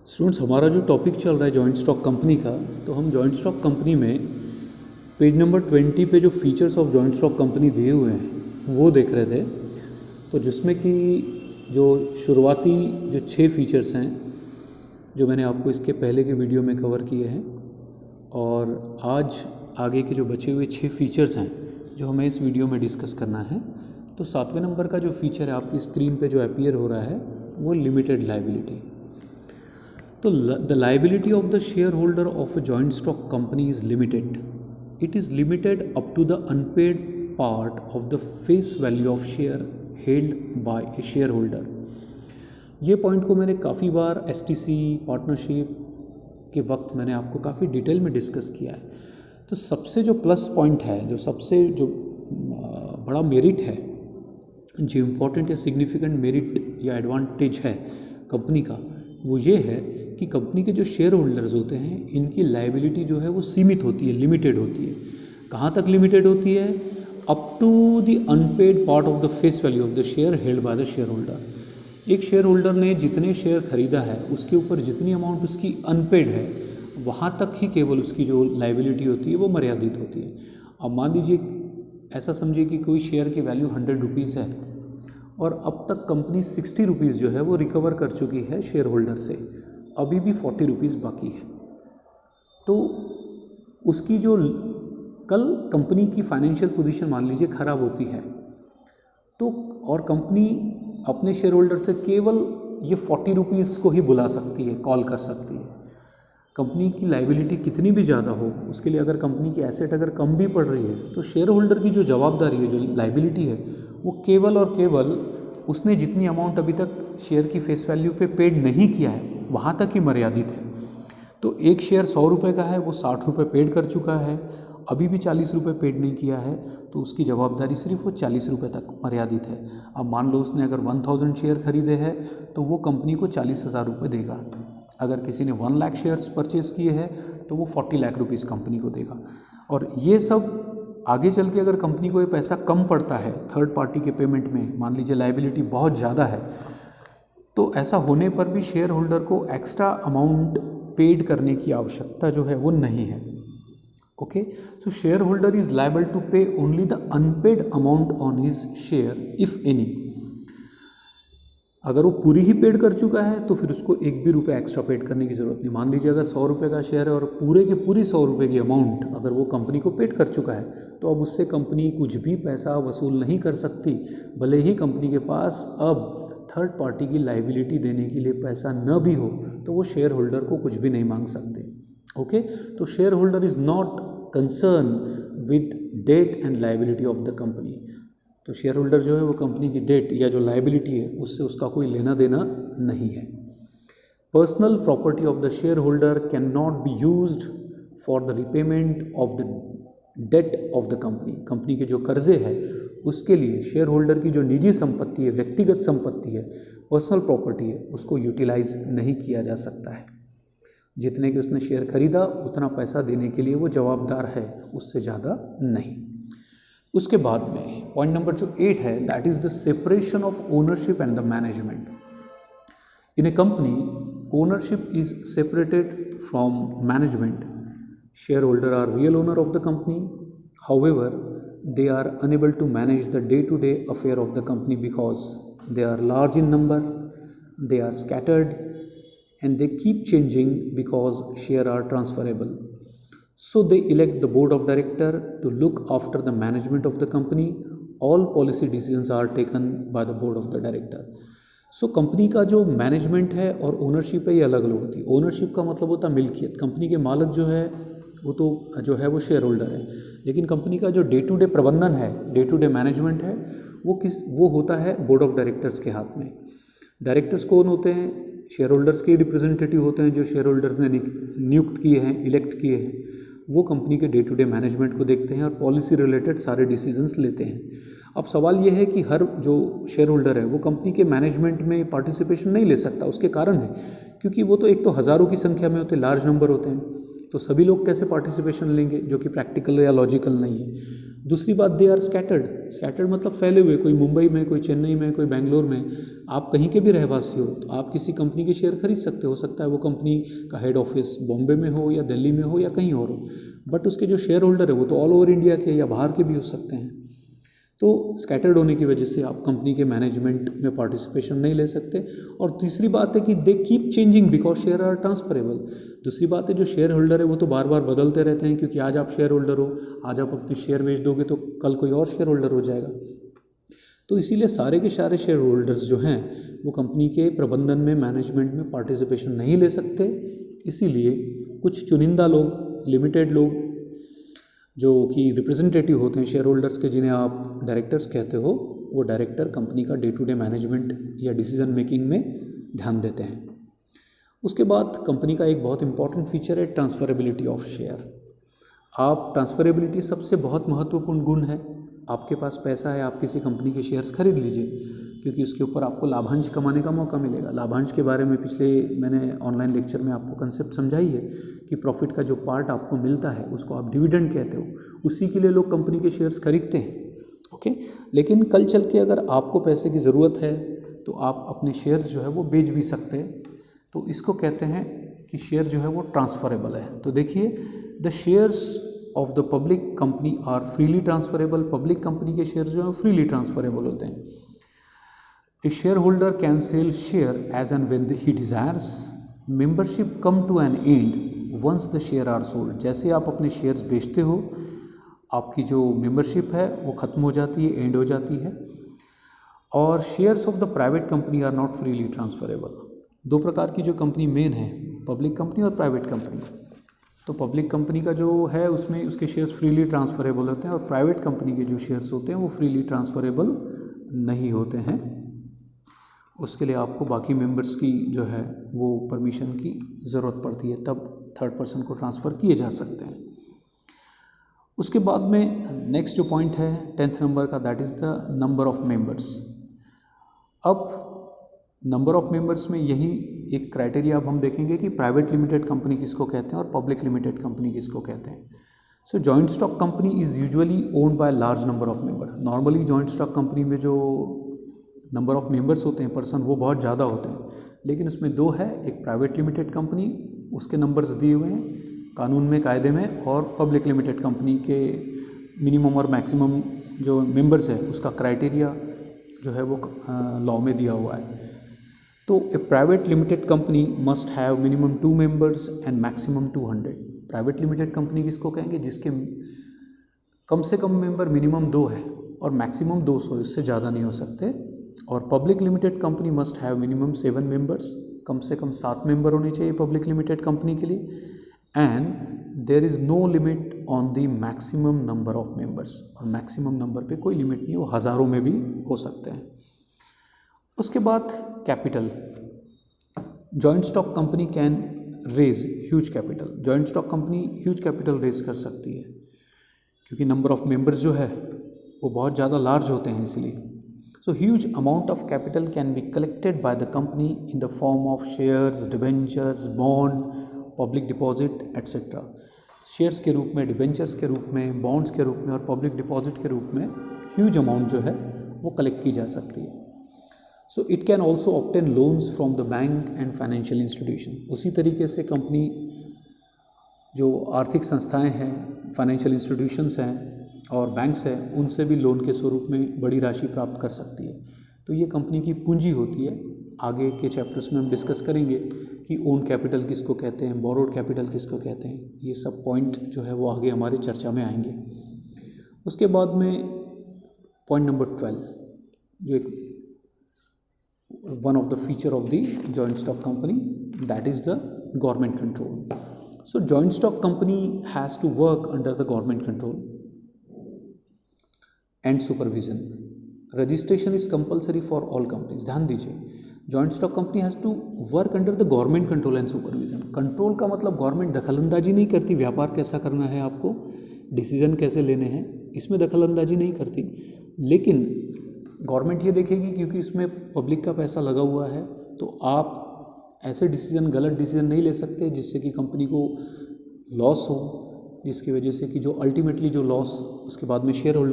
Students, हमारा जो topic चल रहा है जॉइंट स्टॉक कंपनी का, तो हम जॉइंट स्टॉक कंपनी में पेज नंबर 20 पे जो features of joint stock company दिए हुए हैं वो देख रहे थे। तो जिसमें कि जो शुरुआती जो 6 फीचर्स हैं जो मैंने आपको इसके पहले के वीडियो में कवर किए हैं, और आज आगे के जो बचे हुए 6 फीचर्स हैं जो हमें इस वीडियो में डिस्कस करना है। तो 7वें नंबर का जो फीचर है आपकी स्क्रीन पे जो अपीयर हो रहा है वो लिमिटेड लाइबिलिटी। तो the liability of the shareholder of a joint stock company is limited. It is limited up to the unpaid part of the face value of share held by a share holder. ये point को मैंने काफ़ी बार STC partnership के वक्त मैंने आपको काफ़ी detail में डिस्कस किया है. तो सबसे जो प्लस पॉइंट है, जो सबसे जो बड़ा मेरिट है, जो इम्पोर्टेंट या सिग्निफिकेंट मेरिट या एडवांटेज है कंपनी का, वो ये है कि कंपनी के जो शेयर होल्डर्स होते हैं इनकी लाइबिलिटी जो है वो सीमित होती है, लिमिटेड होती है. कहाँ तक लिमिटेड होती है? Up to the unpaid part of the face value of the share held by the shareholder. एक शेयर होल्डर ने जितने शेयर खरीदा है उसके ऊपर जितनी अमाउंट उसकी अनपेड है वहाँ तक ही केवल उसकी जो लाइबिलिटी होती है वो मर्यादित होती है. अब मान लीजिए, ऐसा समझिए कि कोई शेयर की वैल्यू 100 रुपीज़ है और अब तक कंपनी 60 रुपीज़ जो है वो रिकवर कर चुकी है शेयर होल्डर से, अभी भी 40 रुपीज़ बाकी है. तो उसकी जो कल कंपनी की फाइनेंशियल पोजीशन मान लीजिए ख़राब होती है तो, और कंपनी अपने शेयर होल्डर से केवल ये 40 रुपीज़ को ही बुला सकती है, कॉल कर सकती है. कंपनी की लाइबिलिटी कितनी भी ज़्यादा हो, उसके लिए अगर कंपनी की एसेट अगर कम भी पड़ रही है तो शेयर होल्डर की जो जवाबदारी है, जो लाइबिलिटी है, वो केवल और केवल उसने जितनी अमाउंट अभी तक शेयर की फेस वैल्यू पे पेड नहीं किया है वहाँ तक ही मर्यादित है. तो एक शेयर 100 रुपये का है, वो 60 रुपये पेड कर चुका है, अभी भी 40 रुपये पेड नहीं किया है, तो उसकी जवाबदारी सिर्फ वो 40 रुपये तक मर्यादित है. अब मान लो उसने अगर 1000 शेयर खरीदे हैं तो वो कंपनी को 40,000 रुपये देगा. अगर किसी ने 1 लाख शेयर्स परचेज किए हैं तो वो 40 लाख रुपीज़ कंपनी को देगा. और ये सब आगे चल के अगर कंपनी को ये पैसा कम पड़ता है थर्ड पार्टी के पेमेंट में, मान लीजिए लाइबिलिटी बहुत ज़्यादा है, तो ऐसा होने पर भी शेयर होल्डर को एक्स्ट्रा अमाउंट पेड करने की आवश्यकता जो है वो नहीं है. Okay, so share holder is liable to pay only the unpaid amount on his share if any. अगर वो पूरी ही पेड कर चुका है तो फिर उसको एक भी रुपये एक्स्ट्रा पेड करने की ज़रूरत नहीं. मान लीजिए अगर 100 रुपये का शेयर है और पूरे के पूरी 100 रुपये की अमाउंट अगर वो कंपनी को पेड कर चुका है तो अब उससे कंपनी कुछ भी पैसा वसूल नहीं कर सकती, भले ही कंपनी के पास अब थर्ड पार्टी की लाइबिलिटी देने के लिए पैसा न भी हो तो वो शेयर होल्डर को कुछ भी नहीं मांग सकते. ओके, तो shareholder is not concern with debt and liability of the company. तो शेयर होल्डर जो है वो कंपनी की डेट या जो लाइबिलिटी है उससे उसका कोई लेना देना नहीं है. Personal property of the share holder can not be used for the repayment of the debt of the company. Company के जो कर्जे हैं उसके लिए शेयर होल्डर की जो निजी संपत्ति है, व्यक्तिगत संपत्ति है, पर्सनल प्रॉपर्टी है, उसको यूटिलाइज नहीं किया जा सकता है. जितने के उसने शेयर खरीदा उतना पैसा देने के लिए वो जवाबदार है, उससे ज़्यादा नहीं. उसके बाद में पॉइंट नंबर जो 8 है, that is the separation of ownership and the management. In a company ownership is separated from management. Shareholder are real owner of the company, however they are unable to manage the day-to-day affair of the company because they are large in number, they are scattered, and they keep changing because shares are transferable. So they elect the board of director to look after the management of the company. All policy decisions are taken by the board of the director. So company का जो management है और ownership है ये अलग अलग होती है. ओनरशिप का मतलब होता है मिल्कियत. कंपनी के मालिक जो है वो तो जो है वो शेयर होल्डर है, लेकिन कंपनी का जो डे टू डे प्रबंधन है, डे टू डे मैनेजमेंट है, वो होता है बोर्ड ऑफ डायरेक्टर्स के हाथ में. डायरेक्टर्स कौन होते हैं? शेयर होल्डर्स के रिप्रेजेंटेटिव होते हैं जो शेयर होल्डर्स ने नियुक्त किए हैं, इलेक्ट किए हैं. वो कंपनी के डे टू डे मैनेजमेंट को देखते हैं और पॉलिसी रिलेटेड सारे डिसीजंस लेते हैं. अब सवाल ये है कि हर जो शेयर होल्डर है वो कंपनी के मैनेजमेंट में पार्टिसिपेशन नहीं ले सकता. उसके कारण है क्योंकि वो तो एक तो हज़ारों की संख्या में होते हैं, लार्ज नंबर होते हैं, तो सभी लोग कैसे पार्टिसिपेशन लेंगे, जो कि प्रैक्टिकल या लॉजिकल नहीं है. दूसरी बात, दे आर स्कैटर्ड। स्कैटर्ड मतलब फैले हुए, कोई मुंबई में, कोई चेन्नई में, कोई बेंगलोर में। आप कहीं के भी रहवासी हो तो आप किसी कंपनी के शेयर खरीद सकते हो सकता है वो कंपनी का हेड ऑफिस बॉम्बे में हो या दिल्ली में हो या कहीं और हो, बट उसके जो शेयर होल्डर है वो तो ऑल ओवर इंडिया के या बाहर के भी हो सकते हैं। तो स्कैटर्ड होने की वजह से आप कंपनी के मैनेजमेंट में पार्टिसिपेशन नहीं ले सकते। और तीसरी बात है कि they keep changing because share are transferable. दूसरी बात है, जो शेयर होल्डर है वो तो बार बार बदलते रहते हैं, क्योंकि आज आप शेयर होल्डर हो, आज आप अपनी शेयर बेच दोगे तो कल कोई और शेयर होल्डर हो जाएगा। तो इसीलिए सारे के सारे शेयर होल्डर्स जो हैं वो कंपनी के प्रबंधन में, मैनेजमेंट में पार्टिसिपेशन नहीं ले सकते। इसीलिए कुछ चुनिंदा लोग, लिमिटेड लोग जो कि रिप्रेजेंटेटिव होते हैं शेयर होल्डर्स के, जिन्हें आप डायरेक्टर्स कहते हो, वो डायरेक्टर कंपनी का डे टू डे मैनेजमेंट या डिसीजन मेकिंग में ध्यान देते हैं। उसके बाद कंपनी का एक बहुत इंपॉर्टेंट फीचर है ट्रांसफरेबिलिटी ऑफ शेयर। आप ट्रांसफरेबिलिटी सबसे बहुत महत्वपूर्ण गुण है। आपके पास पैसा है, आप किसी कंपनी के शेयर्स खरीद लीजिए, क्योंकि उसके ऊपर आपको लाभांश कमाने का मौका मिलेगा। लाभांश के बारे में पिछले मैंने ऑनलाइन लेक्चर में आपको कंसेप्ट समझाई है कि प्रॉफिट का जो पार्ट आपको मिलता है उसको आप डिविडेंड कहते हो, उसी के लिए लोग कंपनी के शेयर्स खरीदते हैं। ओके, लेकिन कल चल के अगर आपको पैसे की ज़रूरत है तो आप अपने शेयर्स जो है वो बेच भी सकते हैं। तो इसको कहते हैं कि शेयर जो है वो ट्रांसफरेबल है। तो देखिए, the shares of the public company are freely transferable. Public company के शेयर जो है फ्रीली ट्रांसफरेबल होते हैं। A share holder can sell share as and when he desires. Membership come to an end once the share are sold. जैसे आप अपने shares बेचते हो, आपकी जो मेंबरशिप है वो ख़त्म हो जाती है, एंड हो जाती है। और shares of the private company are not freely transferable. दो प्रकार की जो कंपनी मेन है, पब्लिक कंपनी और प्राइवेट कंपनी। तो पब्लिक कंपनी का जो है उसमें उसके शेयर्स फ्रीली ट्रांसफरेबल होते हैं, और प्राइवेट कंपनी के जो शेयर्स होते हैं वो फ्रीली ट्रांसफरेबल नहीं होते हैं। उसके लिए आपको बाकी मेंबर्स की जो है वो परमिशन की ज़रूरत पड़ती है, तब थर्ड पर्सन को ट्रांसफ़र किए जा सकते हैं। उसके बाद में नेक्स्ट जो पॉइंट है 10th नंबर का, that is the number of members. अब नंबर ऑफ मेंबर्स में यही एक क्राइटेरिया अब हम देखेंगे कि प्राइवेट लिमिटेड कंपनी किसको कहते हैं और पब्लिक लिमिटेड कंपनी किसको कहते हैं। So joint stock company is usually owned by large number of member. Normally joint stock company में जो नंबर ऑफ मेंबर्स होते हैं, पर्सन, वो बहुत ज़्यादा होते हैं, लेकिन उसमें दो है, एक प्राइवेट लिमिटेड कंपनी, उसके नंबर्स दिए हुए हैं कानून में, कायदे में, और पब्लिक लिमिटेड कंपनी के मिनिमम और मैक्सिमम जो मेंबर्स है उसका क्राइटेरिया जो है वो लॉ में दिया हुआ है। तो a private limited company must have minimum 2 members and maximum 200। Private limited company किसको कहेंगे? जिसके कम से कम मेंबर मिनिमम 2 है और मैक्सिमम 200, इससे ज़्यादा नहीं हो सकते। और public limited company must have minimum 7 members, कम से कम 7 मेंबर होने चाहिए पब्लिक लिमिटेड कंपनी के लिए। And there is no limit on the maximum number of members. और मैक्सिमम नंबर पे कोई लिमिट नहीं, वो हज़ारों में भी हो सकते हैं। उसके बाद capital. Joint stock company can raise huge capital. Joint stock company huge capital raise कर सकती है, क्योंकि नंबर ऑफ मेंबर्स जो है वो बहुत ज़्यादा लार्ज होते हैं इसलिए। So huge amount of capital can be collected by the company in the form of shares, debentures, bond, public deposit etcetera. Shares के रूप में, डिबेंचर्स के रूप में, बॉन्ड्स के रूप में और पब्लिक डिपॉजिट के रूप में ह्यूज अमाउंट जो है वो कलेक्ट की जा सकती है। So it can also obtain loans from the bank and financial institution. उसी तरीके से कंपनी जो आर्थिक संस्थाएं हैं, फाइनेंशियल इंस्टीट्यूशंस हैं और बैंक्स हैं, उनसे भी लोन के स्वरूप में बड़ी राशि प्राप्त कर सकती है। तो ये कंपनी की पूंजी होती है। आगे के चैप्टर्स में हम डिस्कस करेंगे कि ओन कैपिटल किसको कहते हैं, बोरोड कैपिटल किसको कहते हैं। ये सब पॉइंट जो है वो आगे हमारे चर्चा में आएंगे। उसके बाद में पॉइंट नंबर 12, जो एक one of the feature of the joint stock company, that is the government control. So joint stock company has to work under the government control and supervision. Registration is compulsory for all companies. ध्यान दीजिए, joint stock company has to work under the government control and supervision. Control का मतलब government दखलंदाजी नहीं करती, व्यापार कैसा करना है आपको, डिसीजन कैसे लेने हैं, इसमें दखलंदाजी नहीं करती। लेकिन गवर्नमेंट ये देखेगी क्योंकि इसमें पब्लिक का पैसा लगा हुआ है, तो आप ऐसे डिसीजन, गलत डिसीजन नहीं ले सकते जिससे कि कंपनी को लॉस हो, जिसकी वजह से कि जो अल्टीमेटली जो लॉस उसके बाद में शेयर होल्डर